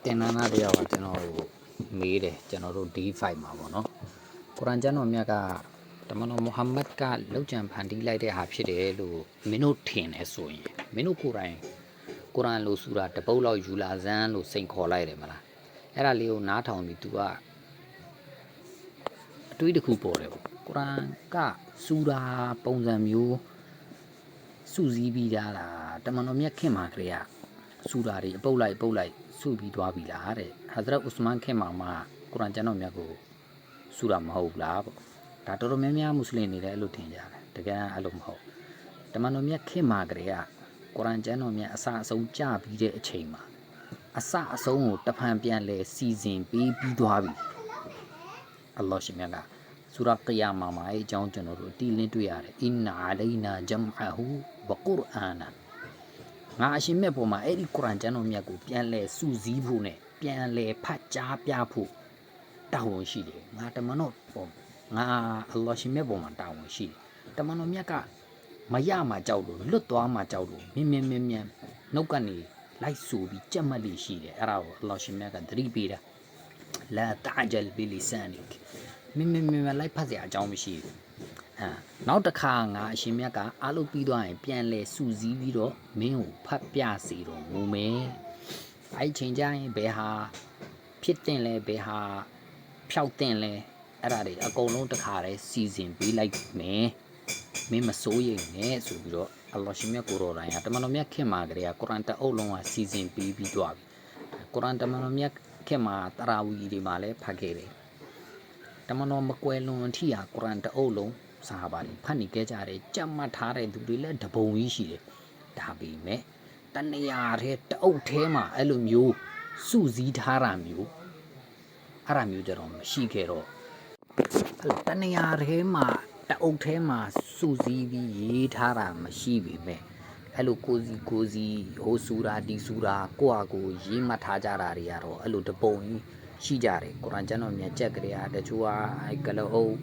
တင်နန်းသားတရားကကျွန်တော်မေးတယ်ကျွန်တော်တို့ D5 မှာပေါ့နော်ကုရ်အာန်ကျမ်းတော်မြတ်ကတမန်တော်မုဟမ္မဒ်ကလောက်ကျန်ဖန်တီးလိုက်တဲ့ဟာဖြစ်တယ်လို့မင်းတို့ထင်တယ်ဆိုရင်မင်းတို့ကိုယ်တိုင်ကုရ်အာန်လို့ဆိုတာတပုတ်လောက်ယူလာစမ်းလို့စိန်ခေါ်လိုက်တယ်မလားအဲ့ဒါလေးကိုနားထောင်ပြီး तू ကအတွေးတစ်ခုပေါ်တယ်ပေါ့ကုရ်အာန်ကစူရာပုံစံမျိုးစုစည်းပြီးသားလားတမန်တော်မြတ်ခင်မှာကလေးကစူရာတွေအပုတ်လိုက်စုပြီးသွားပြီလားတဲ့ဟာဇရတ်ဥစမန်ခင်မှာမှကုရ်အာန်ကျမ်းတော်မြတ်ကိုစူရာမဟုတ်လားပေါ့ဒါတော်တော်များများမွတ်စလင်တွေလည်းအဲ့လိုထင်ကြတယ်တကယ်အဲ့လိုမဟုတ်တမန်တော်မြတ်ခင်မှာကလေးကကုရ်အာန်ကျမ်းတော်မြတ်အစအဆုံးကြပြီးတဲ့အချိန်မှာအစအဆုံးကိုတဖန်ပြန်လဲစီစဉ်ပြီးသွားပြီအလ္လာဟ်ရှင်မြတ်ကစူရာကီယာမာမှာအကြောင်းကျွန်တော်တို့တီးလင်းတွေ့ရတယ်အင်နာအလိုင်နာဂျမ်အဟူဝကုရ်အာနငါအရှင်မြတ်ပေါ်မှာအဲ့ဒီကုရ်အာန်ကျမ်းတော်မြတ်ကိုပြန်လဲစုစည်းဖို့နဲ့ပြန်လဲဖတ်ကြားပြဖို့တာဝန်ရှိတယ်ငါတမန်တော်ပေါ်ငါအလ္လာဟ်ရှင်မြတ်ပေါ်မှာတာဝန်ရှိတယ်တမန်တော်မြတ်ကမရမှာကြောက်လို့လွတ်သွားမှာကြောက်လို့မြင်နှုတ်ကနေလိုက်ဆူပြီးကြက်မှတ်လိရှိတယ်အဲ့ဒါကိုအလ္လာဟ်ရှင်မြတ်ကသတိပေးတာလာတာဂျယ်ဘီလီဆန်နိကမြင်လိုက်ဖတ်စရာအကြောင်းမရှိဘူးနောက်တစ်ခါငါအရှင်မြတ်ကအားလုံးပြီးသွားရင်ပြန်လဲစူးစီးပြီးတော့မင်းကိုဖတ်ပြစေတော်မူမယ်အဲ့ချိန်ကျရင်ဘယ်ဟာဖြစ်တင်လဲဘယ်ဟာဖြောက်တင်လဲအဲ့ဒါတွေအကုန်လုံးတစ်ခါတည်းစီစဉ်ပေးလိုက်မယ်မင်းမစိုးရိမ်နဲ့ဆိုပြီးတော့အလ္လာဟ်ရှင်မြတ်ကိုရောတိုင်းတမန်တော်မြတ်ခင်မှာကလေးကကုရ်အာန်တအုပ်လုံးကစီစဉ်ပြီးသွားပြီကုရ်အာန်တမန်တော်မြတ်ခင်မှာတရာဝီတွေမှာလည်းဖတ်ခဲ့တယ်တမန်တော်မကွယ်လွန်အထိဟာကုရ်အာန်တအုပ်လုံးဆာဟာဘာတွေဖတ်နေခဲ့ကြတယ်ကြက်မှတ်ထားတဲ့သူတွေလည်းတပုံကြီးရှိတယ်ဒါပေမဲ့တနေရာထဲတအုပ်ထဲမှာအဲ့လိုမျိုးစုစည်းထားတာမျိုးအဲ့ဒါမျိုးကြတော့မရှိခဲ့တော့အဲ့တနေရာထဲမှာတအုပ်ထဲမှာစုစည်းပြီးရေးထားတာမရှိပေမဲ့အဲ့လိုကိုစီဟိုစူရာဒီစူရာကိုယ့်အကိုရေးမှတ်ထားကြတာတွေကတော့အဲ့လိုတပုံကြီးရှိကြတယ်ကုရ်အာန်ကျမ်းတော်မြတ်ကြက်ကလေးကတချို့ကအဲ့ကလအုပ်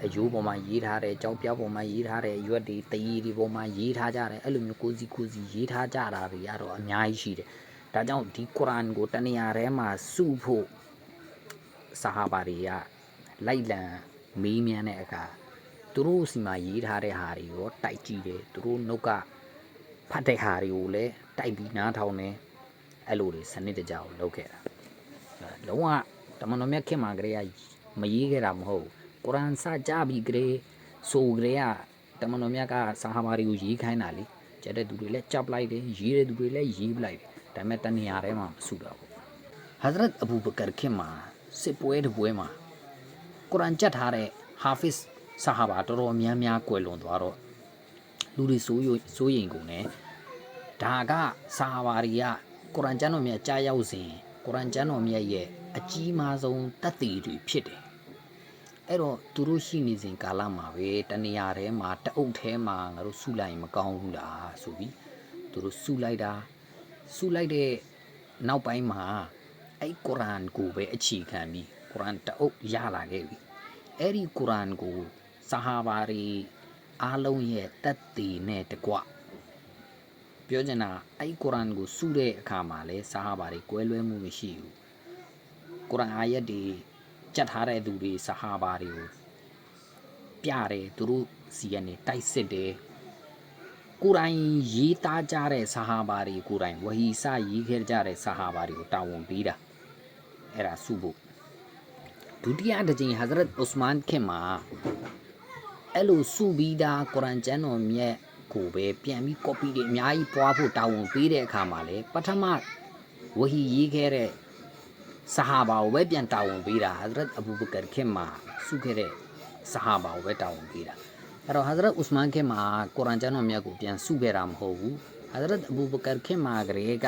အယိုးပေါ်မှာရေးထားတယ်ကြောက်ပြောက်ပေါ်မှာရေးထားတယ်ရွက်တွေတရီတွေပေါ်မှာရေးထားကြတယ်အဲ့လိုမျိုးကိုစီရေးထားကြတာတွေကတော့အများကြီးရှိတယ်ဒါကြောင့်ဒီကုရ်အာန်ကိုတနေရာထဲမှာစုဖို့ဆာဟာဘာတွေကလိုက်လံမေးမြန်းတဲ့အခါသူတို့စီမှာရေးထားတဲ့ဟာတွေရောတိုက်ကြည့်တယ်သူတို့နှုတ်ကဖတ်တဲ့ဟာတွေကိုလည်းတိုက်ပြီးနားထောင်တယ်အဲ့လိုတွေစနစ်တကျကိုလုပ်ခဲ့တာလုံးဝတမန်တော်မြတ်ခင်မှာကလေးကမရေးခဲ့တာမဟုတ်ကုရ်အာန်စကြပြီးကလေးဆိုကလေးကတမန်တော်မြတ်ကဆာဟာဘာတွေကိုရေးခိုင်းတာလေကျတဲ့သူတွေလည်းကြောက်လိုက်တယ်ရေးတဲ့သူတွေလည်းရေးပလိုက်တယ်ဒါပေမဲ့တနေရာထဲမှာမစုတော့ဘူးဟာဇရတ်အဘူဘကာခင်မှာစစ်ပွဲတစ်ပွဲမှာကုရ်အာန်ကြက်ထားတဲ့ဟာဖစ်ဆာဟာဘာတော်တော်များများကွယ်လွန်သွားတော့လူတွေစိုးရိမ်ကုန်တယ်ဒါကဆာဟာဘာတွေကကုရ်အာန်ကျမ်းတော်မြတ်ကြားရောက်စဉ်ကုရ်အာန်ကျမ်းတော်မြတ်ရဲ့အကြီးမားဆုံးတတ်သိတွေဖြစ်တယ်အဲ့တော့သူတို့ရှိနေစဉ်ကာလမှာပဲတနေရာထဲမှာတအုပ်ထဲမှာငါတို့စုလိုက်ရင်မကောင်းဘူးလားဆိုပြီးသူတို့စုလိုက်တဲ့နောက်ပိုင်းမှာအဲ့ကုရ်အာန်ကိုပဲအခြေခံပြီးကုရ်အာန်တအုပ်ရလာခဲ့ပြီအဲ့ဒီကုရ်အာန်ကိုဆာဟာဘာတွေအားလုံးရဲ့တတ်သိနဲ့တကွပြောချင်တာအဲ့ကုရ်အာန်ကိုစုတဲ့အခါမှာလဲဆာဟာဘာတွေကွဲလွဲမှုမရှိဘူးကုရ်အာန်အာယတ်တွေကြတ်ထားတဲ့သူတွေဆာဟာဘာတွေကိုပြတယ်သူတို့စီကနေတိုက်စစ်တယ်ကိုယ်တိုင်ရေးသားကြတဲ့ဆာဟာဘာတွေကိုယ်တိုင်ဝဟီစရေးခဲ့ကြတဲ့ဆာဟာဘာတွေကိုတာဝန်ပေးတာအဲ့ဒါစုဖို့ဒုတိယတစ်ကြိမ်ဟာဇရတ်ဥစမန်ခင်မှာအဲ့လိုစုပြီးသားကုရ်အာန်ကျမ်းတော်မြတ်ကိုပဲပြန်ပြီး copy တွေအများကြီးပွားဖို့တာဝန်ပေးတဲ့အခါမှာလေပထမဝဟီရေးခဲ့တဲ့ဆာဟာဘာကိုပဲပြန်တာဝန်ပေးတာဟာဇရတ်အဘူဘကာခင်မှာစုခဲ့တဲ့ဆာဟာဘာကိုပဲတာဝန်ပေးတာအဲ့တော့ဟာဇရတ်ဥစမန်ခင်မှာကုရ်အာန်ကျမ်းတော်မြတ်ကိုပြန်စုခဲ့တာမဟုတ်ဘူးဟာဇရတ်အဘူဘကာခင်မှာကလေးက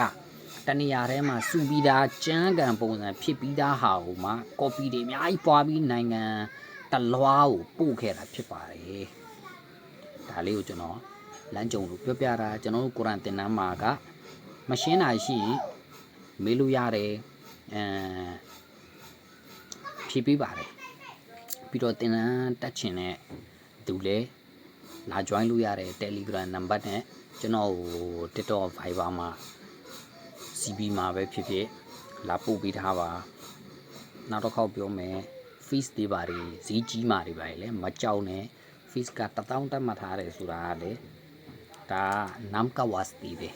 တနေရာထဲမှာစုပြီးသားကျမ်းဂန်ပုံစံဖြစ်ပြီးသားဟာကိုမှ copy တွေအများကြီးပွားပြီးနိုင်ငံတလွားကိုပို့ခဲ့တာဖြစ်ပါတယ်ဒါလေးကိုကျွန်တော်လမ်းကြုံလို့ပြောပြတာကျွန်တော်တို့ကုရ်အာန်သင်တန်းမှာကမရှင်းတာရှိမေးလို့ရတယ်ဖြေပေးပါတယ်ပြီးတော့သင်တန်းတက်ချင်တဲ့သူလည်းလာ join လို့ရတယ် Telegram နံပါတ်နဲ့ကျွန်တော်TikTok Viber မှာ CB မှာပဲဖြစ်ဖြစ်လာပို့ပေးထားပါနောက်တစ်ခေါက်ပြောမယ် fees တွေပါတွေဈေးကြီးမာတွေပါလေမကြောက်နဲ့ fees က1000တက်မှတ်ထားတယ်ဆိုတာကလေဒါနမ်ကဝတ်တီပဲ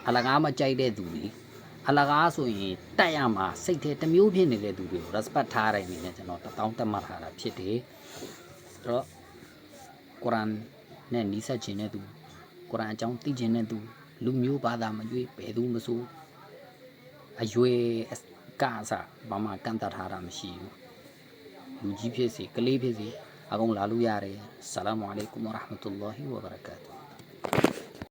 အလကားမကြိုက်တဲ့သူတွေအလကားဆိုရင်တက်ရမှာစိတ်ထဲတစ်မျိုးဖြစ်နေတဲ့သူတွေကို respect ထားတဲ့အနေနဲ့ကျွန်တော်1000တက်မှတ်ထားတာဖြစ်တယ်ဆိုတော့ကုရ်အာန်နဲ့နီးစပ်ခြင်းတဲ့သူကုရ်အာန်အကြောင်းသိခြင်းတဲ့သူလူမျိုးဘာသာမရွေးဘယ်သူမဆိုအရွယ်ကစားဘာမှကန့်တတ်ထားတာမရှိဘူးလူကြီးဖြစ်စေကလေးဖြစ်စေအကုန်လာလို့ရတယ်ဆလာမုအလိုင်ကွမ်ဝရဟ်မတ်တူလာဟီဝဘရကာတူ